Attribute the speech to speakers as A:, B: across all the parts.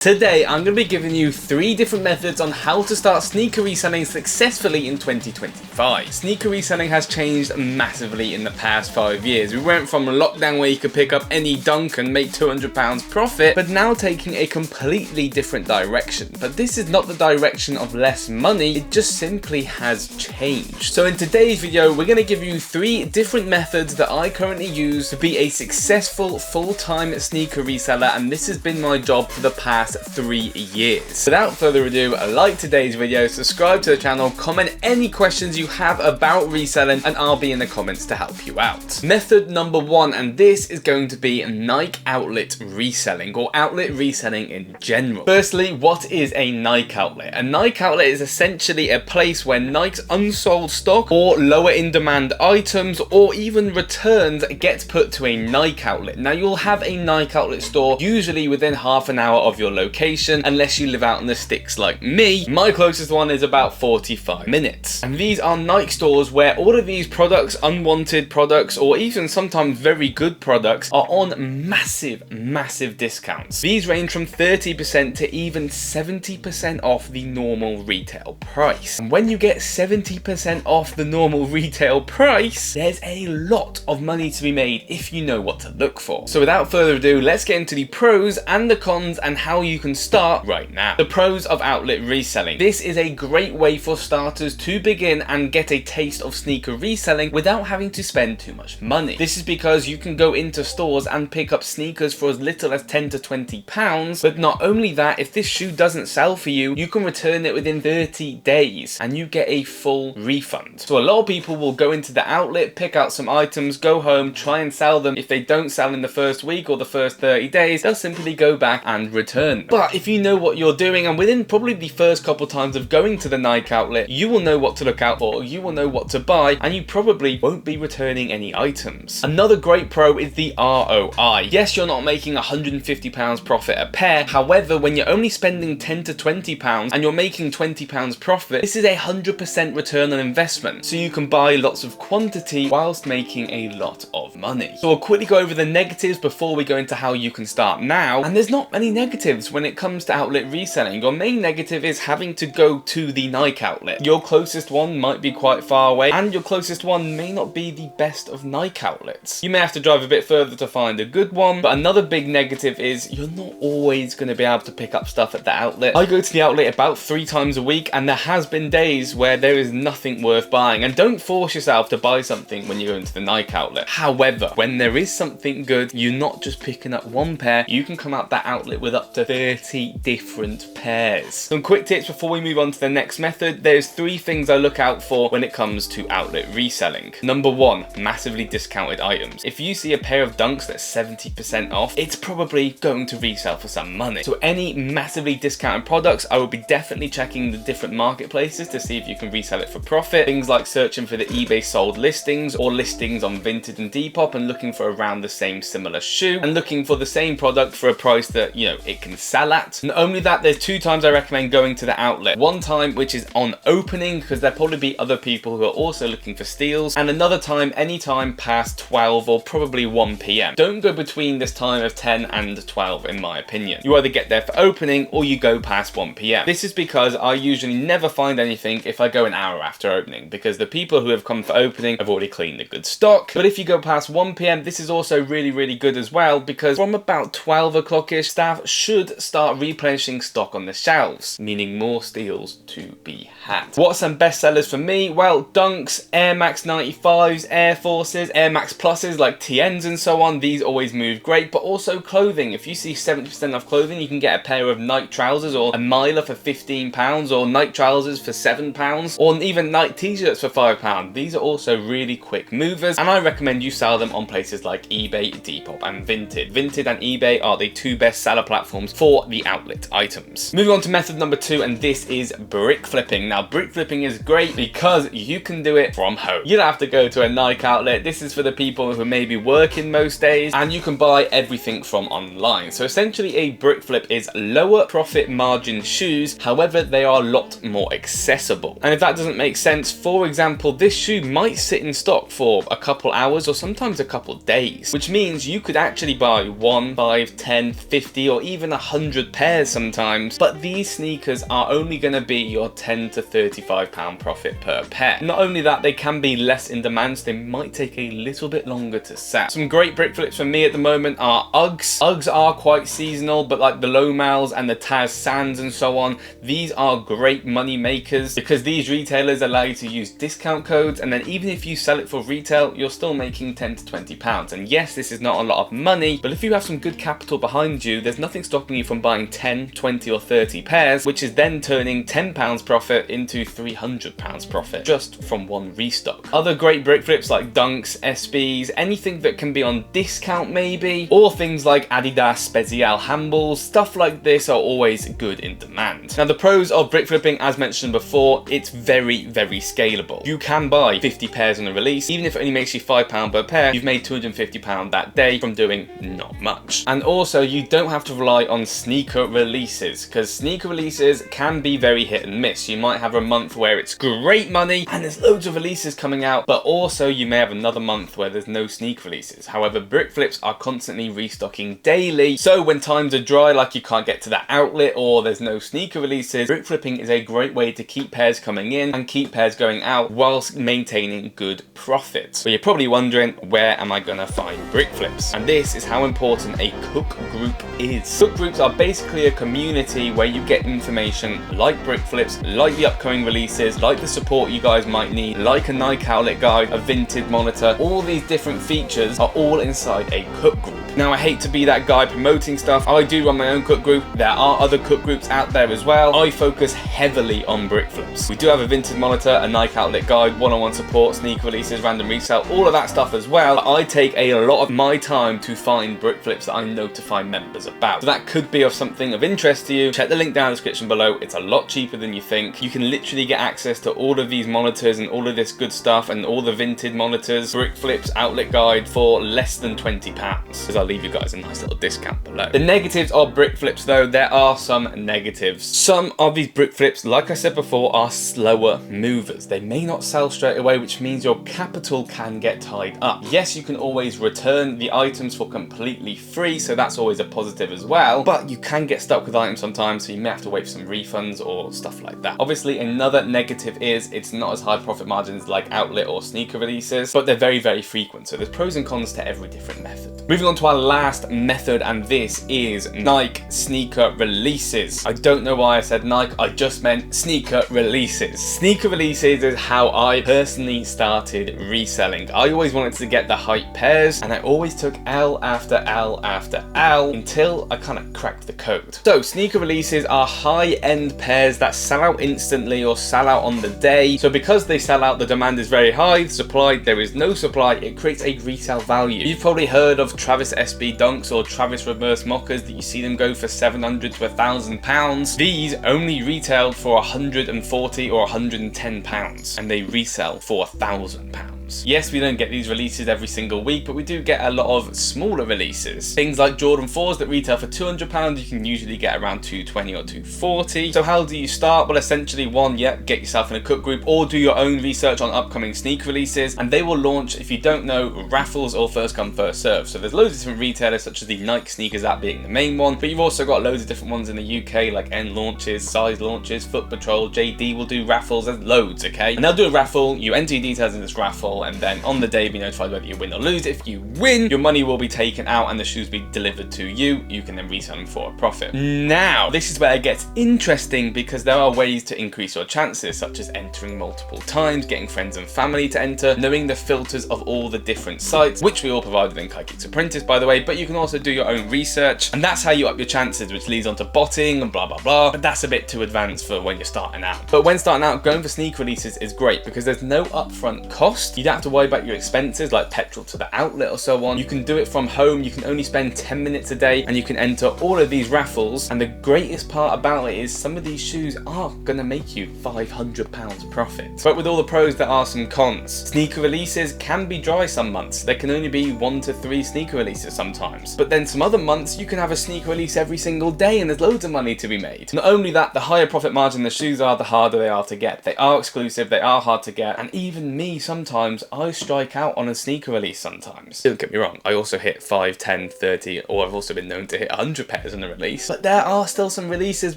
A: Today, I'm going to be giving you 3 different methods on how to start sneaker reselling successfully in 2025. Sneaker reselling has changed massively in the past 5 years. We went from a lockdown where you could pick up any dunk and make £200 profit, but now taking a completely different direction. But this is not the direction of less money, it just simply has changed. So in today's video, we're going to give you 3 different methods that I currently use to be a successful full-time sneaker reseller, and this has been my job for the past 3 years. Without further ado, like today's video, subscribe to the channel, comment any questions you have about reselling, and I'll be in the comments to help you out. Method number 1, and this is going to be Nike outlet reselling, or outlet reselling in general. Firstly, what is a Nike outlet? A Nike outlet is essentially a place where Nike's unsold stock or lower in demand items or even returns gets put to a Nike outlet. Now you'll have a Nike outlet store usually within half an hour of your location, unless you live out in the sticks like me. My closest one is about 45 minutes. And these are Nike stores where all of these products, unwanted products, or even sometimes very good products, are on massive discounts. These range from 30% to even 70% off the normal retail price. And when you get 70% off the normal retail price, there's a lot of money to be made if you know what to look for. So without further ado, let's get into the pros and the cons and how you can start right now. The pros of outlet reselling. This is a great way for starters to begin and get a taste of sneaker reselling without having to spend too much money. This is because you can go into stores and pick up sneakers for as little as 10 to 20 pounds, but not only that, if this shoe doesn't sell for you, you can return it within 30 days and you get a full refund. So a lot of people will go into the outlet, pick out some items, go home, try and sell them. If they don't sell in the first week or the first 30 days, they'll simply go back and return. But if you know what you're doing, and within probably the first couple times of going to the Nike outlet, you will know what to look out for, you will know what to buy, and you probably won't be returning any items. Another great pro is the ROI. Yes, you're not making £150 profit a pair. However, when you're only spending 10 to 20 pounds and you're making £20 profit, this is a 100% return on investment. So you can buy lots of quantity whilst making a lot of money. So I'll quickly go over the negatives before we go into how you can start now. And there's not many negatives when it comes to outlet reselling. Your main negative is having to go to the Nike outlet. Your closest one might be quite far away, and your closest one may not be the best of Nike outlets. You may have to drive a bit further to find a good one, but another big negative is you're not always going to be able to pick up stuff at the outlet. I go to the outlet about 3 times a week, and there has been days where there is nothing worth buying, and don't force yourself to buy something when you go into the Nike outlet. However, when there is something good, you're not just picking up one pair, you can come out that outlet with up to 30 different pairs. Some quick tips before we move on to the next method. There's 3 things I look out for when it comes to outlet reselling. Number 1, massively discounted items. If you see a pair of dunks that's 70% off, it's probably going to resell for some money. So any massively discounted products, I will be definitely checking the different marketplaces to see if you can resell it for profit. Things like searching for the eBay sold listings or listings on Vinted and Depop and looking for around the same similar shoe and looking for the same product for a price that, you know, it can sell at. Not only that, there's 2 times I recommend going to the outlet. One time which is on opening, because there'll probably be other people who are also looking for steals, and another time anytime past 12 or probably 1 PM. Don't go between this time of 10 and 12 in my opinion. You either get there for opening or you go past 1 PM. This is because I usually never find anything if I go an hour after opening, because the people who have come for opening have already cleaned the good stock. But if you go past 1 PM, this is also really good as well, because from about 12 o'clock-ish, staff should start replenishing stock on the shelves, meaning more steals to be had. What are some best sellers for me? Well, Dunks, Air Max 95s, Air Forces, Air Max Pluses like TNs and so on, these always move great, but also clothing. If you see 70% off clothing, you can get a pair of Nike trousers or a miler for £15, or Nike trousers for £7, or even Nike t-shirts for £5. These are also really quick movers, and I recommend you sell them on places like eBay, Depop and Vinted. Vinted and eBay are the 2 best seller platforms for the outlet items. Moving on to method number 2, and this is brick flipping. Now brick flipping is great because you can do it from home. You don't have to go to a Nike outlet. This is for the people who may be working most days, and you can buy everything from online. So essentially a brick flip is lower profit margin shoes, however they are a lot more accessible. And if that doesn't make sense, for example, this shoe might sit in stock for a couple hours or sometimes a couple days, which means you could actually buy 1, 5, 10, 50 or even 100 pairs sometimes, but these sneakers are only going to be your £10 to £35 profit per pair. Not only that, they can be less in demand, so they might take a little bit longer to sell. Some great brick flips for me at the moment are Uggs. Uggs are quite seasonal, but like the Lomals and the Taz Sands and so on, these are great money makers because these retailers allow you to use discount codes, and then even if you sell it for retail, you're still making £10 to £20. And yes, this is not a lot of money, but if you have some good capital behind you, there's nothing stopping you from buying 10, 20 or 30 pairs, which is then turning £10 profit into £300 profit just from one restock. Other great brick flips like Dunks, SBs, anything that can be on discount maybe, or things like Adidas Special handballs, stuff like this are always good in demand. Now the pros of brick flipping, as mentioned before, it's very scalable. You can buy 50 pairs on a release. Even if it only makes you £5 per pair, you've made £250 that day from doing not much. And also you don't have to rely on sneaker releases, because sneaker releases can be very hit and miss. You might have a month where it's great money and there's loads of releases coming out, but also you may have another month where there's no sneaker releases. However, brick flips are constantly restocking daily, so when times are dry, like you can't get to that outlet or there's no sneaker releases, brick flipping is a great way to keep pairs coming in and keep pairs going out whilst maintaining good profits. But you're probably wondering, where am I gonna find brick flips? And this is how important a cook group is. Cook groups are basically a community where you get information like brick flips, like the upcoming releases, like the support you guys might need, like a Nike outlet guide, a vintage monitor. All these different features are all inside a cook group. Now I hate to be that guy promoting stuff. I do run my own cook group. There are other cook groups out there as well. I focus heavily on brick flips. We do have a vintage monitor, a Nike outlet guide, one-on-one support, sneaker releases, random resale, all of that stuff as well. But I take a lot of my time to find brick flips that I notify members about. So that could be of something of interest to you. Check the link down in the description below. It's a lot cheaper than you think. You can literally get access to all of these monitors and all of this good stuff and all the vintage monitors, brick flips, outlet guide for less than £20, because I'll leave you guys a nice little discount below. The negatives of brick flips though, there are some negatives. Some of these brick flips, like I said before, are slower movers. They may not sell straight away, which means your capital can get tied up. Yes, you can always return the items for completely free, so that's always a positive as well, but you can get stuck with items sometimes, so you may have to wait for some refunds or stuff like that. Obviously, another negative is it's not as high profit margins like outlet or sneaker releases, but they're very frequent, so there's pros and cons to every different method. Moving on to our last method, and this is Nike sneaker releases. I don't know why I said Nike, I just meant sneaker releases. Sneaker releases is how I personally started reselling. I always wanted to get the hype pairs, and I always took L after L after L until I kind of cracked the code. So sneaker releases are high-end pairs that sell out instantly or sell out on the day. So because they sell out, the demand is very high, supply, there is no supply, it creates a resale value. You've probably heard of Travis SB Dunks or Travis reverse mockers that you see them go for £700 to £1,000. These only retailed for £140 or £110, and they resell for £1,000. Yes, we don't get these releases every single week, but we do get a lot of smaller releases. Things like Jordan 4s that retail for £200, you can usually get around £220 or £240. So how do you start? Well, essentially one, get yourself in a cook group or do your own research on upcoming sneaker releases, and they will launch, if you don't know, raffles or first come first serve. So there's loads of different retailers, such as the Nike sneakers app being the main one, but you've also got loads of different ones in the UK like N launches, Size launches, Foot Patrol, JD will do raffles. There's loads, okay? And they'll do a raffle, you enter your details in this raffle, and then on the day be notified whether you win or lose. If you win, your money will be taken out and the shoes be delivered to you. You can then resell them for a profit. Now, this is where it gets interesting, because there are ways to increase your chances, such as entering multiple times, getting friends and family to enter, knowing the filters of all the different sites, which we all provide within KaiKicks Apprentice, by the way, but you can also do your own research, and that's how you up your chances, which leads on to botting and blah blah, but that's a bit too advanced for when you're starting out. But when starting out, going for sneaker releases is great because there's no upfront cost. You don't have to worry about your expenses like petrol to the outlet or so on. You can do it from home, you can only spend 10 minutes a day, and you can enter all of these raffles. And the greatest part about it is some of these shoes are gonna make you £500 profit. But with all the pros, there are some cons. Sneaker releases can be dry some months. There can only be 1 to 3 sneaker releases sometimes. But then some other months you can have a sneaker release every single day and there's loads of money to be made. Not only that, the higher profit margin the shoes are, the harder they are to get. They are exclusive, they are hard to get, and even me sometimes sometimes I strike out on a sneaker release sometimes. Don't get me wrong, I also hit 5, 10, 30, or I've also been known to hit 100 pairs in a release. But there are still some releases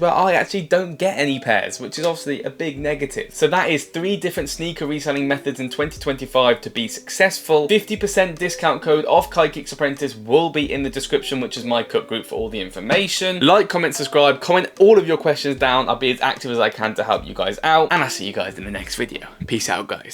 A: where I actually don't get any pairs, which is obviously a big negative. So that is 3 different sneaker reselling methods in 2025 to be successful. 50% discount code of KaiKicks Apprentice will be in the description, which is my cook group, for all the information. Like, comment, subscribe, comment all of your questions down. I'll be as active as I can to help you guys out, and I'll see you guys in the next video. Peace out, guys.